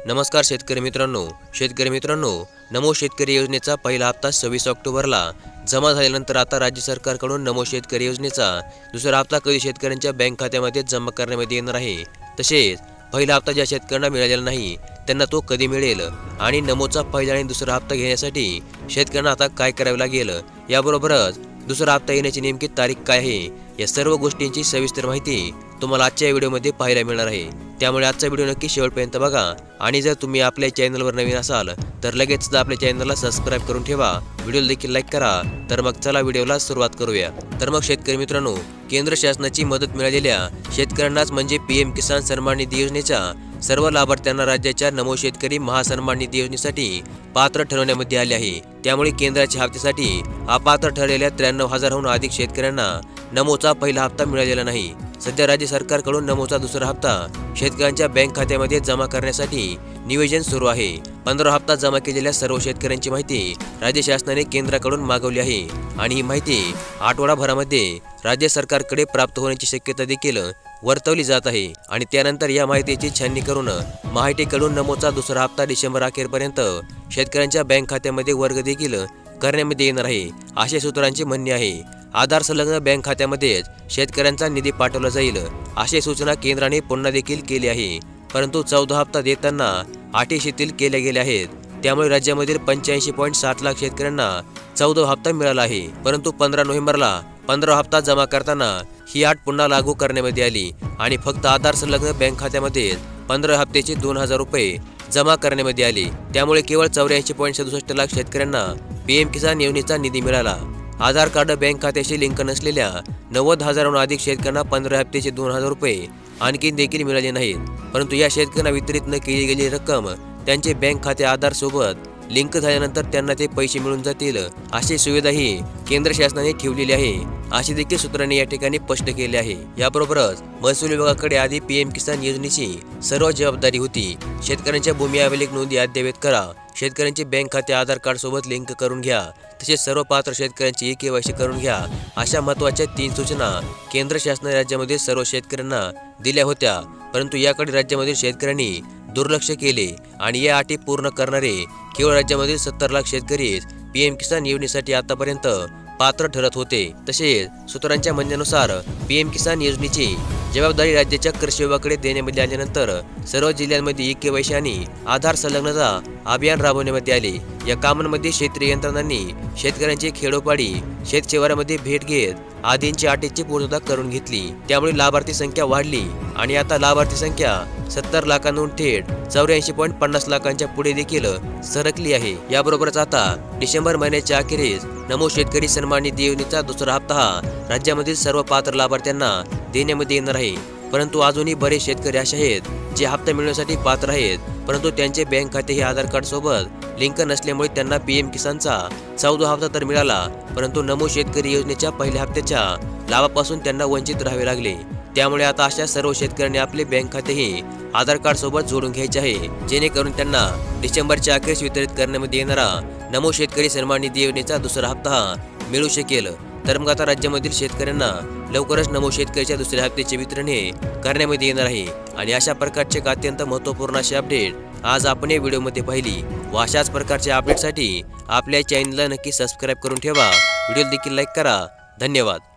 नमस्कार शेतकरी मित्रांनो, नमो शेतकरी योजनेचा पहिला हप्ता 26 ऑक्टोबरला जमा झाल्यानंतर आता राज्य सरकारकडून नमो शेतकरी योजनेचा दुसरा हप्ता कधी शेतकऱ्यांच्या बँक खात्यामध्ये जमा करण्यात येणार आहे। तसेच पहिला हप्ता ज्या शेतकऱ्यांना मिळालेला नाही त्यांना तो कधी मिळेल आणि नमोचा पहिला आणि दुसरा हप्ता घेण्यासाठी शेतकऱ्यांना आता काय करावे लागेल, याबरोबरच दुसरा हप्ता येण्याची नेमकी तारीख काय आहे, या सर्व गोष्टींची सविस्तर माहिती तुम्हाला आजच्या व्हिडिओमध्ये पाहायला मिळणार आहे। त्यामुळे आजचा व्हिडिओ नक्की शेवटपर्यंत बघा आणि जर तुम्ही आपल्या चॅनलवर नवीन असाल तर लगेच आपल्या चॅनलला सबस्क्राइब करून ठेवा, व्हिडिओला देखील लाईक करा। तर मग चला व्हिडिओला सुरुवात करूया। तर मग शेतकरी मित्रांनो, केंद्र शासनाची मदत मिळालेल्या शेतकऱ्यांनाच म्हणजे पीएम किसान सन्मान निधी योजनेच्या सर्व लाभार्थ्यांना राज्याच्या नमो शेतकरी महासन्मान निधी योजनेसाठी पात्र ठरवण्यामध्ये आले आहे। त्यामुळे केंद्राच्या हप्त्यासाठी अपात्र ठरलेल्या 93,000हून अधिक शेतकऱ्यांना नमोचा पहिला हप्ता मिळालेला नाही। सध्या राज्य सरकारकडून नमोचा दुसरा हप्ता शेतकऱ्यांच्या बँक खात्यामध्ये जमा करण्यासाठी नियोजन सुरू आहे। 15 हप्ता जमा केलेल्या सर्व शेतकऱ्यांची माहिती राज्य शासनाने केंद्राकडून मागवली आहे आणि ही माहिती आठवडाभरामध्ये राज्य सरकारकडे प्राप्त होण्याची शक्यता देखील वर्तवली जात आहे आणि त्यानंतर या माहितीची छाननी करून महायुतीकडून नमोचा दुसरा हप्ता डिसेंबर अखेरपर्यंत शेतकऱ्यांच्या बँक खात्यामध्ये वर्ग देखील करण्यामध्ये येणार आहे, असे सूत्रांचे म्हणणे आहे। आधार संलग्न बँक खात्यामध्ये शेतकऱ्यांचा निधी पाठवला जाईल, अशी सूचना केंद्राने पुन्हा देखील केली आहे। परंतु 14 हप्ता देताना अटी शिथिल केल्या गेल्या आहेत। त्यामुळे राज्यामधील 85.7 लाख शेतकऱ्यांना 14 हप्ता मिळाला आहे। परंतु 15 नोव्हेंबरला 15 हप्ता जमा करताना ही अट पुन्हा लागू करण्यामध्ये आली आणि फक्त आधार संलग्न बँक खात्यामध्ये 15 हप्त्याचे 2,000 रुपये जमा करण्यामध्ये आले। त्यामुळे केवळ 84.67 लाख शेतकऱ्यांना पीएम किसान योजनेचा निधी मिळाला। आधार कार्ड बँक खात्याशी लिंक नसलेल्या 90,000हून अधिक शेतकऱ्यांना 15 हप्त्याचे 2,000 रुपये आणखी देखील मिळाले नाहीत। परंतु या शेतकऱ्यांना वितरित न केली गेलेली रक्कम त्यांचे बँक खाते आधार सोबत लिंक झाल्यानंतर त्यांना ते पैसे मिळून जातील, अशी सुविधाही केंद्र शासनाने ठेवलेली आहे, असे देखील सूत्रांनी या ठिकाणी स्पष्ट केले आहे। याबरोबरच महसूल विभागाकडे आधी पीएम किसान योजनेची सर्व जबाबदारी होती। शेतकऱ्यांच्या भूमी अभिलेख नोंदी अद्ययावत करा, शेतकऱ्यांचे बँक खाते आधार कार्ड सोबत लिंक करून घ्या, तसेच सर्व पात्र शेतकऱ्यांची केवायसी करून घ्या, अशा महत्त्वाच्या 3 सूचना केंद्र शासनाने राज्यामध्ये सर्व शेतकऱ्यांना दिल्या होत्या। परंतु याकडे राज्यामधील शेतकऱ्यांनी दुर्लक्ष केले आणि या अटी पूर्ण करणारे केवळ राज्यामधील 70 लाख शेतकरी पीएम किसान योजनेसाठी आतापर्यंत पात्र ठरत होते। तसेच सूत्रांच्या म्हणण्यानुसार पीएम किसान योजनेची जबाबदारी राज्याच्या कृषी विभागाकडे देण्यामध्ये आल्यानंतर सर्व जिल्ह्यांमध्ये केवायसी आणि आधार संलग्नता अभियान राबवण्यामध्ये आले। या कामांमध्ये क्षेत्रीय यंत्रणांनी शेतकऱ्यांची खेडोपाडी शेत शिवारामध्ये भेट घेत आदींची अटीची पूर्तता करून घेतली। त्यामुळे लाभार्थी संख्या वाढली आणि आता लाभार्थी संख्या 70 लाखांहून थेट 84.50 लाखांच्या पुढे देखील सरकली आहे। याबरोबरच आता डिसेंबर महिन्याच्या अखेरीस नमो शेतकरी सन्मान निधी योजनेचा दुसरा हप्ता हा राज्यामधील सर्व पात्र लाभार्थ्यांना देण्यामध्ये येणार आहे। परंतु अजूनही बरेच शेतकरी असे आहेत जे हप्ता मिळण्यासाठी पात्र आहेत, परंतु त्यांचे बँक खाते हे आधार कार्ड सोबत लिंक नसल्यामुळे त्यांना पीएम किसानचा 14 हप्ता तर मिळाला, परंतु नमो शेतकरी योजनेच्या पहिल्या हप्त्याच्या लाभापासून त्यांना वंचित राहावे लागले। त्यामुळे आता अशा सर्व शेतकऱ्यांनी आपले बँक खाते हे आधार कार्ड सोबत जोडून घ्यायचे आहे, जेणेकरून त्यांना डिसेंबरच्या अखेरीस वितरित करण्यामध्ये येणारा नमो शेतकरी सन्मान निधी योजनेचा दुसरा हप्ता हा मिळू शकेल। तर मग आता राज्यामधील शेतकऱ्यांना लवकरच नमो शेतकरीच्या दुसऱ्या हप्त्याचे वितरण हे करण्यामध्ये येणार आहे आणि अशा प्रकारचे अत्यंत महत्त्वपूर्ण असे अपडेट आज आपण या व्हिडिओमध्ये पाहिली व अशाच प्रकारच्या अपडेटसाठी आपल्या चॅनलला नक्की सबस्क्राइब करून ठेवा, व्हिडिओ देखील लाईक करा। धन्यवाद।